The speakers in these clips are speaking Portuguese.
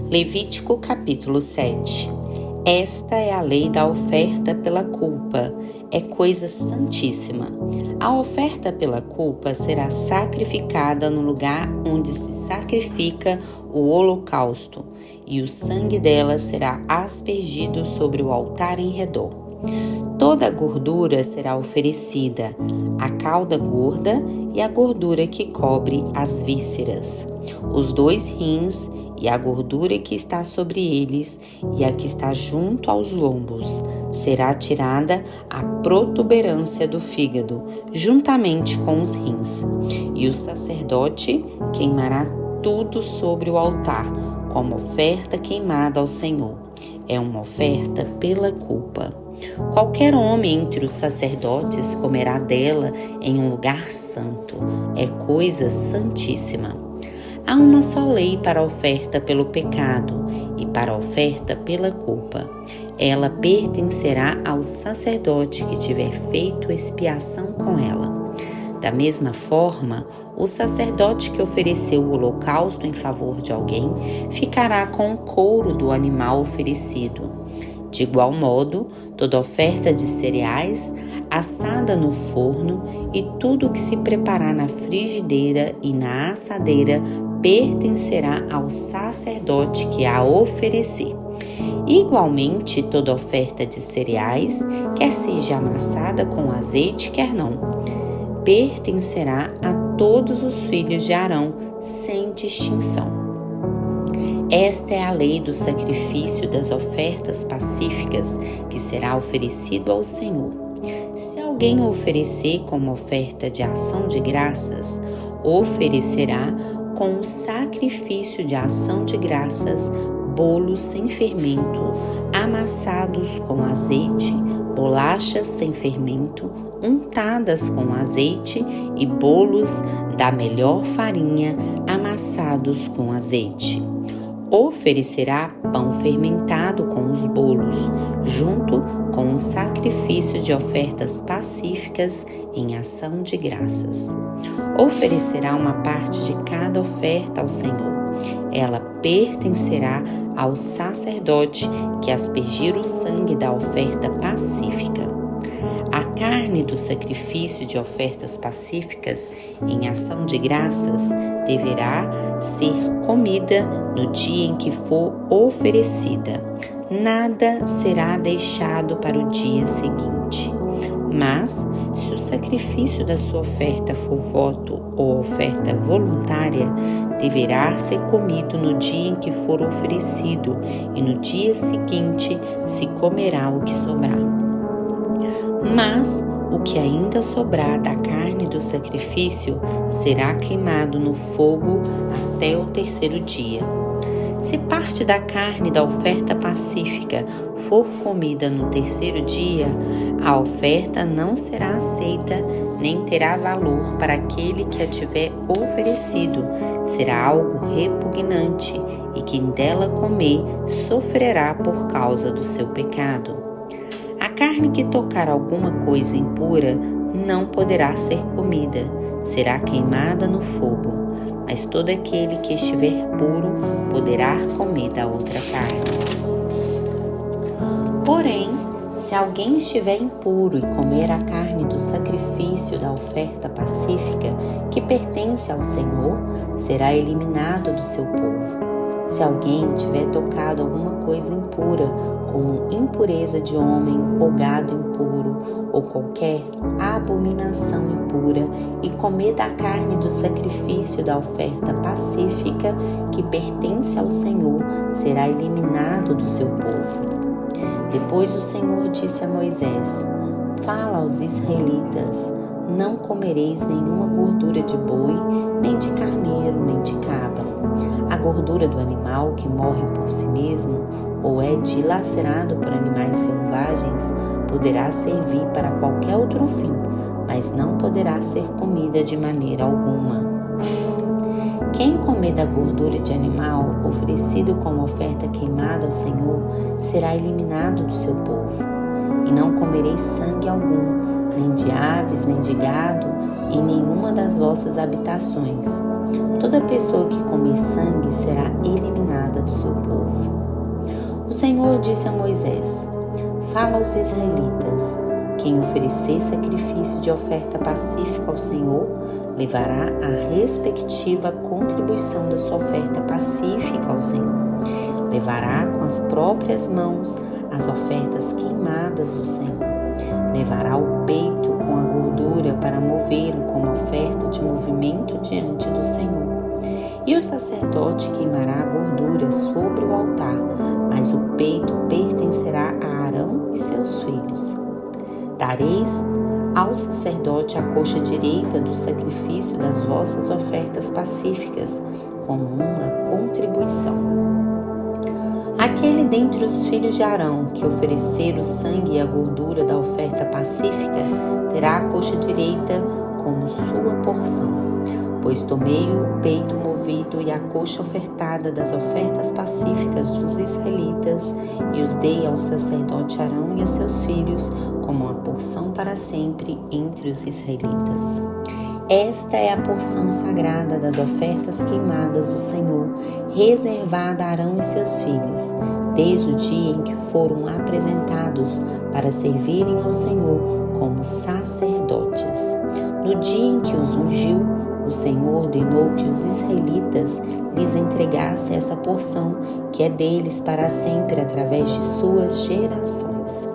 Levítico capítulo 7. Esta é a lei da oferta pela culpa, é coisa santíssima. A oferta pela culpa será sacrificada no lugar onde se sacrifica o holocausto, e o sangue dela será aspergido sobre o altar em redor. Toda a gordura será oferecida, a cauda gorda e a gordura que cobre as vísceras, os 2 rins e a gordura que está sobre eles e a que está junto aos lombos. Será tirada a protuberância do fígado, juntamente com os rins. E o sacerdote queimará tudo sobre o altar, como oferta queimada ao Senhor. É uma oferta pela culpa. Qualquer homem entre os sacerdotes comerá dela em um lugar santo. É coisa santíssima. Há uma só lei para a oferta pelo pecado e para a oferta pela culpa. Ela pertencerá ao sacerdote que tiver feito expiação com ela. Da mesma forma, o sacerdote que ofereceu o holocausto em favor de alguém ficará com o couro do animal oferecido. De igual modo, toda oferta de cereais assada no forno e tudo que se preparar na frigideira e na assadeira pertencerá ao sacerdote que a oferecer. Igualmente, toda oferta de cereais, quer seja amassada com azeite, quer não, pertencerá a todos os filhos de Arão, sem distinção. Esta é a lei do sacrifício das ofertas pacíficas, que será oferecido ao Senhor. Se alguém oferecer como oferta de ação de graças, oferecerá com o sacrifício de ação de graças bolos sem fermento, amassados com azeite, bolachas sem fermento, untadas com azeite e bolos da melhor farinha, amassados com azeite. Oferecerá pão fermentado com os bolos, junto com o sacrifício de ofertas pacíficas em ação de graças. Oferecerá uma parte de cada oferta ao Senhor. Ela pertencerá ao sacerdote que aspergir o sangue da oferta pacífica. A carne do sacrifício de ofertas pacíficas em ação de graças deverá ser comida no dia em que for oferecida. Nada será deixado para o dia seguinte. Mas, se o sacrifício da sua oferta for voto ou oferta voluntária, deverá ser comido no dia em que for oferecido, e no dia seguinte se comerá o que sobrar. Mas o que ainda sobrar da carne do sacrifício será queimado no fogo até o 3º dia. Se parte da carne da oferta pacífica for comida no 3º dia, a oferta não será aceita nem terá valor para aquele que a tiver oferecido. Será algo repugnante e quem dela comer sofrerá por causa do seu pecado. A carne que tocar alguma coisa impura não poderá ser comida, será queimada no fogo. Mas todo aquele que estiver puro poderá comer da outra carne. Porém, se alguém estiver impuro e comer a carne do sacrifício da oferta pacífica que pertence ao Senhor, será eliminado do seu povo. Se alguém tiver tocado alguma coisa impura, como impureza de homem ou gado impuro, ou qualquer abominação impura, e comer da carne do sacrifício da oferta pacífica que pertence ao Senhor, será eliminado do seu povo. Depois o Senhor disse a Moisés: Fala aos israelitas: Não comereis nenhuma gordura de boi, nem de carneiro, nem de cabra. A gordura do animal que morre por si mesmo ou é dilacerado por animais selvagens poderá servir para qualquer outro fim, mas não poderá ser comida de maneira alguma. Quem comer da gordura de animal oferecido como oferta queimada ao Senhor será eliminado do seu povo. E não comereis sangue algum, nem de aves, nem de gado, em nenhuma das vossas habitações. Toda pessoa que comer sangue será eliminada do seu povo. Senhor disse a Moisés: fala aos israelitas: quem oferecer sacrifício de oferta pacífica ao Senhor levará a respectiva contribuição da sua oferta pacífica ao Senhor. Levará com as próprias mãos as ofertas queimadas do Senhor. Levará o peito com a gordura para movê-lo como oferta de movimento diante do Senhor. E o sacerdote queimará a gordura sobre o altar, mas o peito pertencerá a Arão e seus filhos. Dareis ao sacerdote a coxa direita do sacrifício das vossas ofertas pacíficas, como uma contribuição. Aquele dentre os filhos de Arão que oferecer o sangue e a gordura da oferta pacífica terá a coxa direita como sua porção, pois tomei o peito movido e a coxa ofertada das ofertas pacíficas dos israelitas e os dei ao sacerdote Arão e a seus filhos como uma porção para sempre entre os israelitas. Esta é a porção sagrada das ofertas queimadas do Senhor, reservada a Arão e seus filhos, desde o dia em que foram apresentados para servirem ao Senhor como sacerdotes. No dia em que os ungiu, o Senhor ordenou que os israelitas lhes entregassem essa porção, que é deles para sempre através de suas gerações.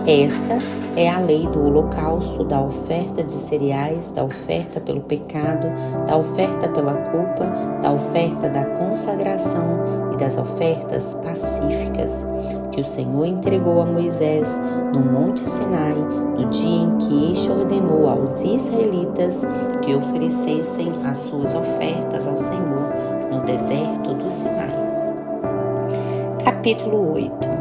Esta é a lei do holocausto, da oferta de cereais, da oferta pelo pecado, da oferta pela culpa, da oferta da consagração e das ofertas pacíficas, que o Senhor entregou a Moisés no Monte Sinai, no dia em que este ordenou aos israelitas que oferecessem as suas ofertas ao Senhor no deserto do Sinai. Capítulo 8.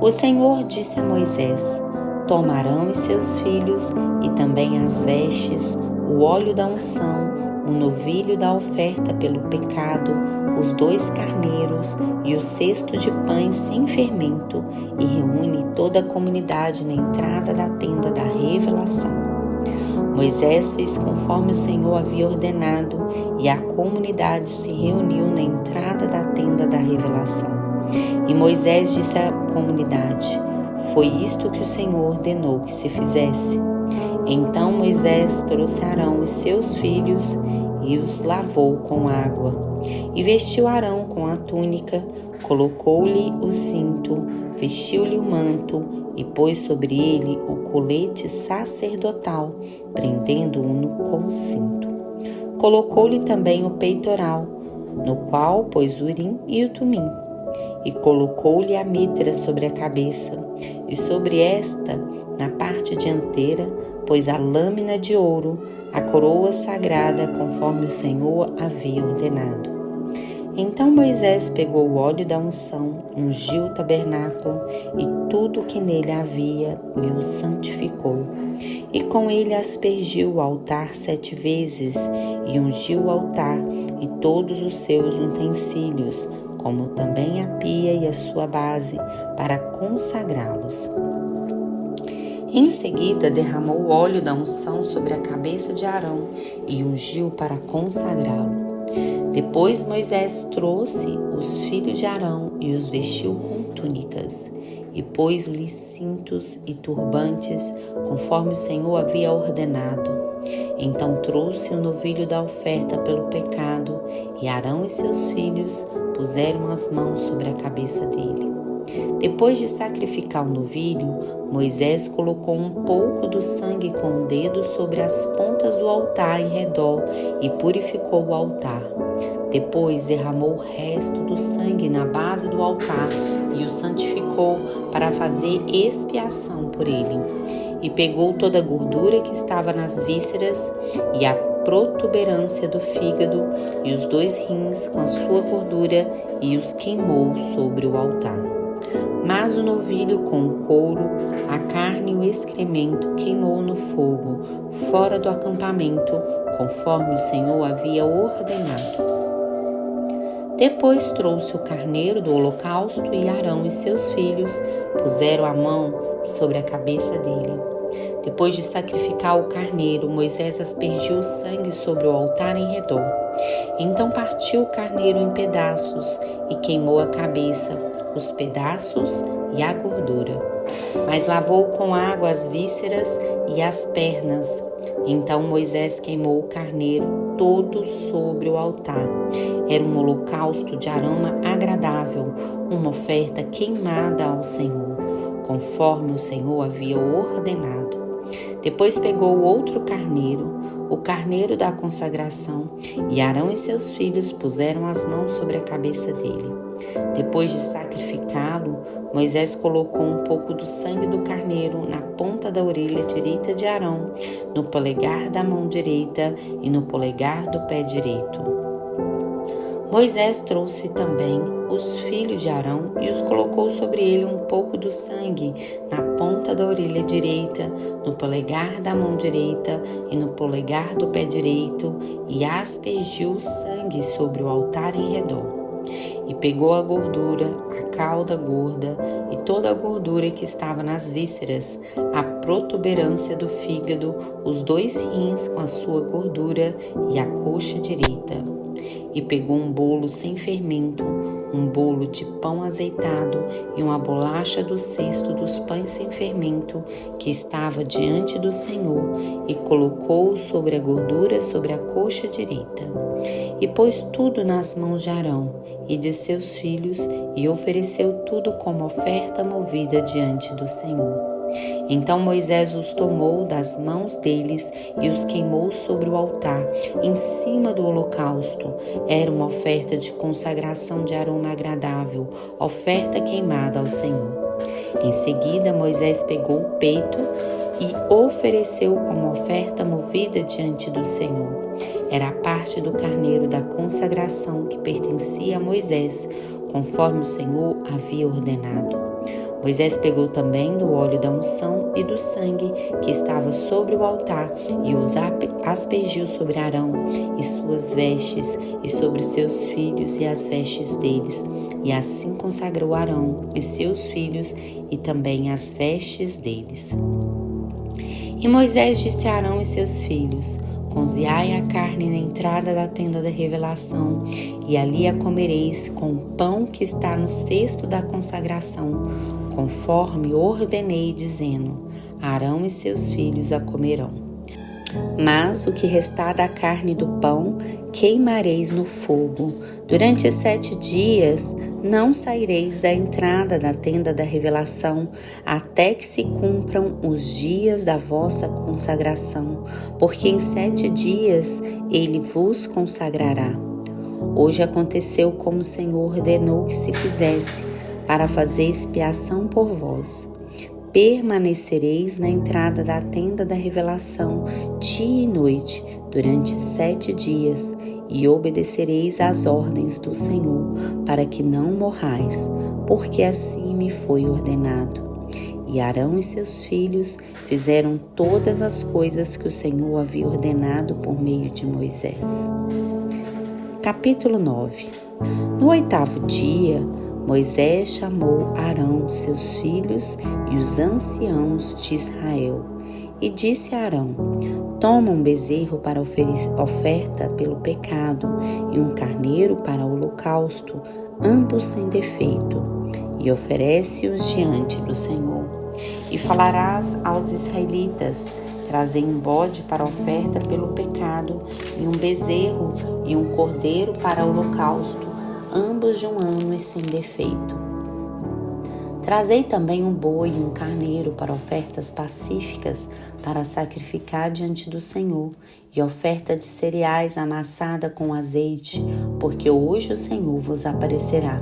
O Senhor disse a Moisés: toma Arão e seus filhos, e também as vestes, o óleo da unção, o novilho da oferta pelo pecado, os 2 carneiros e o cesto de pães sem fermento, e reúne toda a comunidade na entrada da tenda da revelação. Moisés fez conforme o Senhor havia ordenado, e a comunidade se reuniu na entrada da tenda da revelação. E Moisés disse à comunidade: foi isto que o Senhor ordenou que se fizesse. Então Moisés trouxe Arão e seus filhos e os lavou com água. E vestiu Arão com a túnica, colocou-lhe o cinto, vestiu-lhe o manto e pôs sobre ele o colete sacerdotal, prendendo-o com o cinto. Colocou-lhe também o peitoral, no qual pôs o urim e o tumim. E colocou-lhe a mitra sobre a cabeça, e sobre esta, na parte dianteira, pôs a lâmina de ouro, a coroa sagrada, conforme o Senhor havia ordenado. Então Moisés pegou o óleo da unção, ungiu o tabernáculo e tudo o que nele havia, e o santificou. E com ele aspergiu o altar 7 vezes, e ungiu o altar e todos os seus utensílios, como também a pia e a sua base, para consagrá-los. Em seguida, derramou o óleo da unção sobre a cabeça de Arão e ungiu para consagrá-lo. Depois Moisés trouxe os filhos de Arão e os vestiu com túnicas, e pôs-lhes cintos e turbantes, conforme o Senhor havia ordenado. Então trouxe o novilho da oferta pelo pecado, e Arão e seus filhos puseram as mãos sobre a cabeça dele. Depois de sacrificar o novilho, Moisés colocou um pouco do sangue com o dedo sobre as pontas do altar em redor e purificou o altar. Depois derramou o resto do sangue na base do altar e o santificou para fazer expiação por ele. E pegou toda a gordura que estava nas vísceras e a protuberância do fígado e os 2 rins com a sua gordura e os queimou sobre o altar. Mas o novilho com o couro, a carne e o excremento queimou no fogo, fora do acampamento, conforme o Senhor havia ordenado. Depois trouxe o carneiro do holocausto e Arão e seus filhos puseram a mão sobre a cabeça dele. Depois de sacrificar o carneiro, Moisés aspergiu o sangue sobre o altar em redor. Então partiu o carneiro em pedaços e queimou a cabeça, os pedaços e a gordura. Mas lavou com água as vísceras e as pernas. Então Moisés queimou o carneiro todo sobre o altar. Era um holocausto de aroma agradável, uma oferta queimada ao Senhor, conforme o Senhor havia ordenado. Depois pegou outro carneiro, o carneiro da consagração, e Arão e seus filhos puseram as mãos sobre a cabeça dele. Depois de sacrificá-lo, Moisés colocou um pouco do sangue do carneiro na ponta da orelha direita de Arão, no polegar da mão direita e no polegar do pé direito. Moisés trouxe também os filhos de Arão e os colocou sobre ele um pouco do sangue na ponta da orelha direita, no polegar da mão direita e no polegar do pé direito, e aspergiu o sangue sobre o altar em redor. E pegou a gordura, a cauda gorda e toda a gordura que estava nas vísceras, a protuberância do fígado, os 2 rins com a sua gordura e a coxa direita. E pegou um bolo sem fermento, um bolo de pão azeitado e uma bolacha do cesto dos pães sem fermento que estava diante do Senhor, e colocou sobre a gordura sobre a coxa direita. E pôs tudo nas mãos de Arão e de seus filhos, e ofereceu tudo como oferta movida diante do Senhor. Então Moisés os tomou das mãos deles e os queimou sobre o altar, em cima do holocausto. Era uma oferta de consagração de aroma agradável, oferta queimada ao Senhor. Em seguida, Moisés pegou o peito e ofereceu como oferta movida diante do Senhor. Era a parte do carneiro da consagração que pertencia a Moisés, conforme o Senhor havia ordenado. Moisés pegou também do óleo da unção e do sangue que estava sobre o altar e os aspergiu sobre Arão e suas vestes e sobre seus filhos e as vestes deles. E assim consagrou Arão e seus filhos e também as vestes deles. E Moisés disse a Arão e seus filhos: Cozinhai a carne na entrada da tenda da revelação, e ali a comereis com o pão que está no cesto da consagração, conforme ordenei, dizendo: Arão e seus filhos a comerão. Mas o que restar da carne do pão queimareis no fogo. Durante 7 dias não saireis da entrada da tenda da revelação, até que se cumpram os dias da vossa consagração, porque em 7 dias ele vos consagrará. Hoje aconteceu como o Senhor ordenou que se fizesse, para fazer expiação por vós. Permanecereis na entrada da tenda da revelação dia e noite, durante 7 dias, e obedecereis às ordens do Senhor, para que não morrais, porque assim me foi ordenado. E Arão e seus filhos fizeram todas as coisas que o Senhor havia ordenado por meio de Moisés. Capítulo 9. No 8º dia, Moisés chamou Arão, seus filhos e os anciãos de Israel, e disse a Arão: Toma um bezerro para oferta pelo pecado e um carneiro para holocausto, ambos sem defeito, e oferece-os diante do Senhor. E falarás aos israelitas: Trazei um bode para oferta pelo pecado, e um bezerro e um cordeiro para holocausto, ambos de 1 ano e sem defeito. Trazei também um boi e um carneiro para ofertas pacíficas, para sacrificar diante do Senhor, e oferta de cereais amassada com azeite, porque hoje o Senhor vos aparecerá.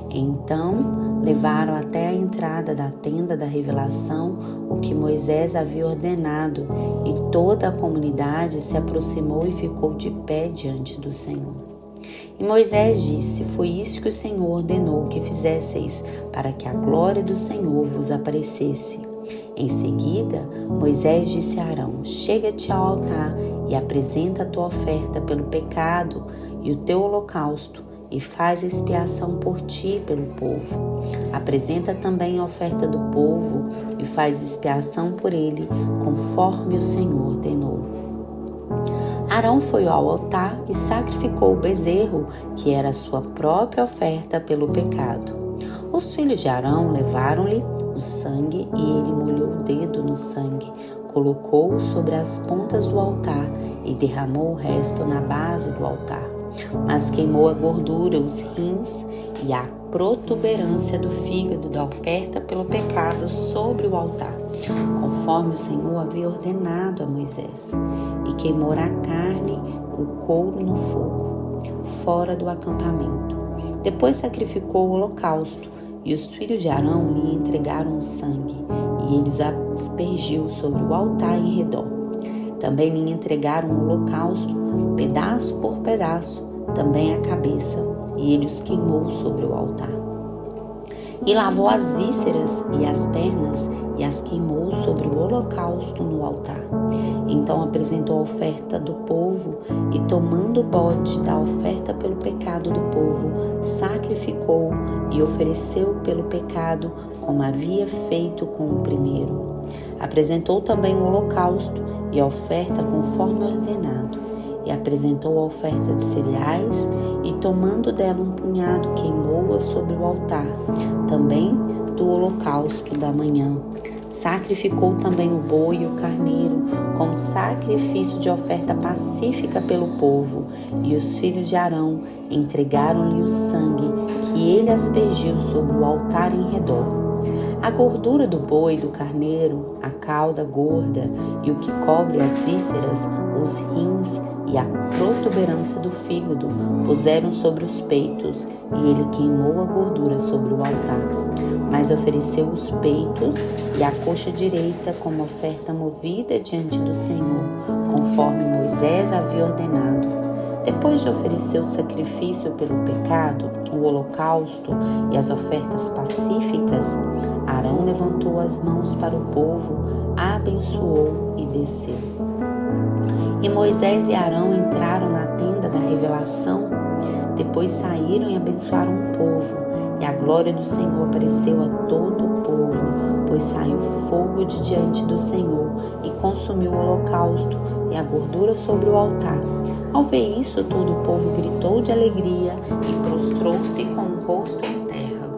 Então levaram até a entrada da tenda da revelação o que Moisés havia ordenado, e toda a comunidade se aproximou e ficou de pé diante do Senhor. E Moisés disse: Foi isso que o Senhor ordenou que fizesseis, para que a glória do Senhor vos aparecesse. Em seguida, Moisés disse a Arão: Chega-te ao altar e apresenta a tua oferta pelo pecado e o teu holocausto, e faz expiação por ti e pelo povo. Apresenta também a oferta do povo e faz expiação por ele, conforme o Senhor ordenou. Arão foi ao altar e sacrificou o bezerro, que era a sua própria oferta pelo pecado. Os filhos de Arão levaram-lhe o sangue e ele molhou o dedo no sangue, colocou-o sobre as pontas do altar e derramou o resto na base do altar. Mas queimou a gordura, os rins e a protuberância do fígado da oferta pelo pecado sobre o altar, conforme o Senhor havia ordenado a Moisés, e queimou a carne, o couro no fogo, fora do acampamento. Depois sacrificou o holocausto, e os filhos de Arão lhe entregaram o sangue, e ele os aspergiu sobre o altar em redor. Também lhe entregaram o holocausto, pedaço por pedaço, também a cabeça, e ele os queimou sobre o altar. E lavou as vísceras e as pernas, e as queimou sobre o holocausto no altar. Então apresentou a oferta do povo, e tomando o bode da oferta pelo pecado do povo, sacrificou e ofereceu pelo pecado, como havia feito com o primeiro. Apresentou também o holocausto e a oferta conforme ordenado. E apresentou a oferta de cereais, e tomando dela um punhado, queimou-a sobre o altar, também do holocausto da manhã. Sacrificou também o boi e o carneiro, como sacrifício de oferta pacífica pelo povo, e os filhos de Arão entregaram-lhe o sangue, que ele aspergiu sobre o altar em redor. A gordura do boi e do carneiro, a cauda gorda e o que cobre as vísceras, os rins e a protuberância do fígado, puseram sobre os peitos, e ele queimou a gordura sobre o altar. Mas ofereceu os peitos e a coxa direita como oferta movida diante do Senhor, conforme Moisés havia ordenado. Depois de oferecer o sacrifício pelo pecado, o holocausto e as ofertas pacíficas, Arão levantou as mãos para o povo, abençoou e desceu. E Moisés e Arão entraram na tenda da revelação, depois saíram e abençoaram o povo, e a glória do Senhor apareceu a todo o povo, pois saiu fogo de diante do Senhor e consumiu o holocausto e a gordura sobre o altar. Ao ver isso, todo o povo gritou de alegria e prostrou-se com o rosto em terra.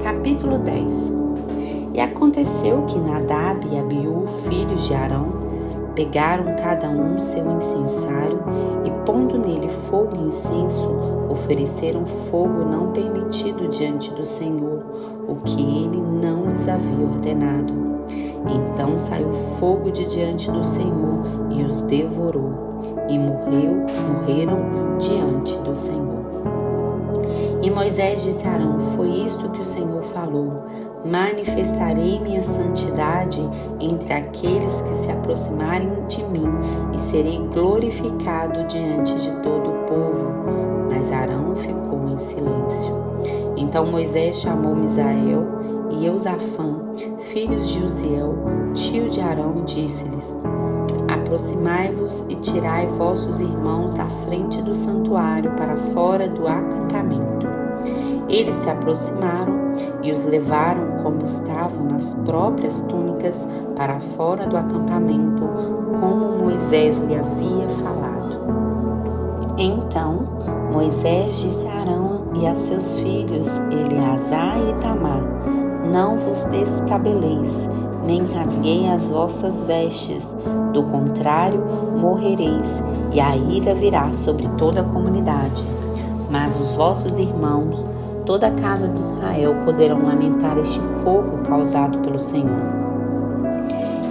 Capítulo 10. E aconteceu que Nadab e Abiú, filhos de Arão, pegaram cada um seu incensário e, pondo nele fogo e incenso, ofereceram fogo não permitido diante do Senhor, o que ele não lhes havia ordenado. Então saiu fogo de diante do Senhor e os devorou, e morreram diante do Senhor. E Moisés disse a Arão: foi isto que o Senhor falou: manifestarei minha santidade entre aqueles que se aproximarem de mim, e serei glorificado diante de todo o povo. Mas Arão ficou em silêncio. Então Moisés chamou Misael e Eusafã, filhos de Uziel, tio de Arão, e disse-lhes: aproximai-vos e tirai vossos irmãos da frente do santuário para fora do acampamento. Eles se aproximaram e os levaram como estavam nas próprias túnicas para fora do acampamento, como Moisés lhe havia falado. Então Moisés disse a Arão e a seus filhos Eleazar e Itamar: não vos descabeleis, nem rasguei as vossas vestes, do contrário morrereis, e a ira virá sobre toda a comunidade. Mas os vossos irmãos, toda a casa de Israel, poderão lamentar este fogo causado pelo Senhor.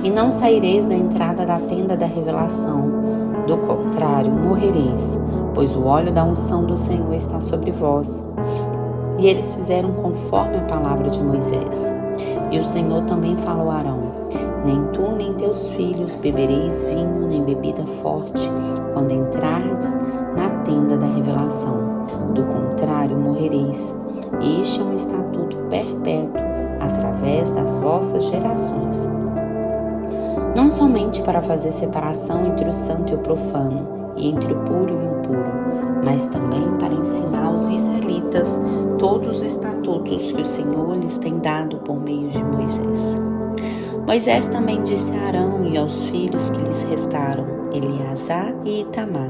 E não saireis da entrada da tenda da revelação, do contrário morrereis, pois o óleo da unção do Senhor está sobre vós. E eles fizeram conforme a palavra de Moisés. E o Senhor também falou a Arão: nem tu nem teus filhos bebereis vinho nem bebida forte quando entrardes na tenda da revelação, do contrário morrereis. Este é um estatuto perpétuo através das vossas gerações. Não somente para fazer separação entre o santo e o profano, e entre o puro e o impuro, mas também para ensinar aos israelitas todos os estatutos que o Senhor lhes tem dado por meio de Moisés. Moisés também disse a Arão e aos filhos que lhes restaram, Eleazar e Itamar: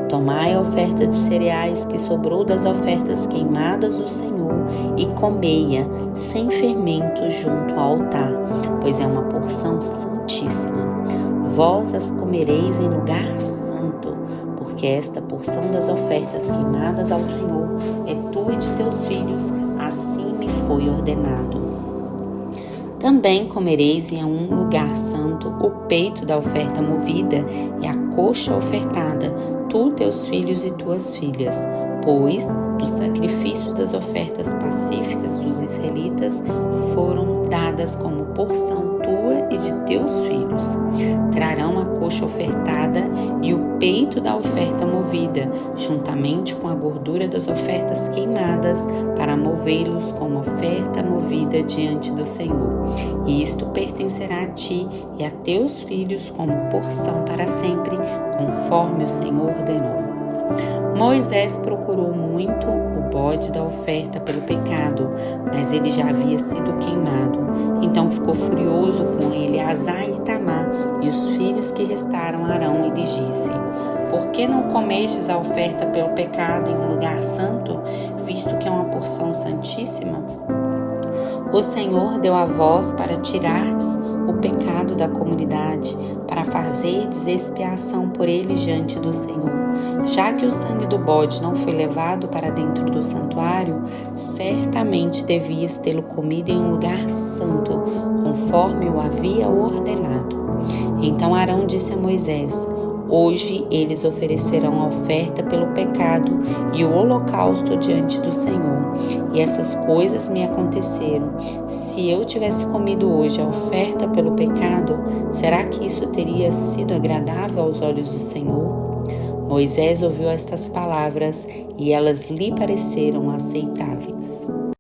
tomai a oferta de cereais que sobrou das ofertas queimadas do Senhor e comei-a sem fermento junto ao altar, pois é uma porção santíssima. Vós as comereis em lugar santo, porque esta porção das ofertas queimadas ao Senhor é tua e de teus filhos, assim me foi ordenado. Também comereis em um lugar santo o peito da oferta movida e a coxa ofertada, tu, teus filhos e tuas filhas, pois dos sacrifícios das ofertas pacíficas dos israelitas foram dadas como porção tua e de teus filhos. Trarão a coxa ofertada e o peito da oferta movida, juntamente com a gordura das ofertas queimadas, para movê-los como oferta movida diante do Senhor. E isto pertencerá a ti e a teus filhos como porção para sempre, conforme o Senhor ordenou. Moisés procurou muito o bode da oferta pelo pecado, mas ele já havia sido queimado. Então ficou furioso com Eleazar e Itamar e os filhos que restaram a Arão e lhes disse: por que não comestes a oferta pelo pecado em um lugar santo, visto que é uma porção santíssima? O Senhor deu a vós para tirardes o pecado da comunidade, para fazerdes expiação por ele diante do Senhor. Já que o sangue do bode não foi levado para dentro do santuário, certamente devias tê-lo comido em um lugar santo, conforme o havia ordenado. Então Arão disse a Moisés: hoje eles oferecerão a oferta pelo pecado e o holocausto diante do Senhor. E essas coisas me aconteceram. Se eu tivesse comido hoje a oferta pelo pecado, será que isso teria sido agradável aos olhos do Senhor? Moisés ouviu estas palavras e elas lhe pareceram aceitáveis.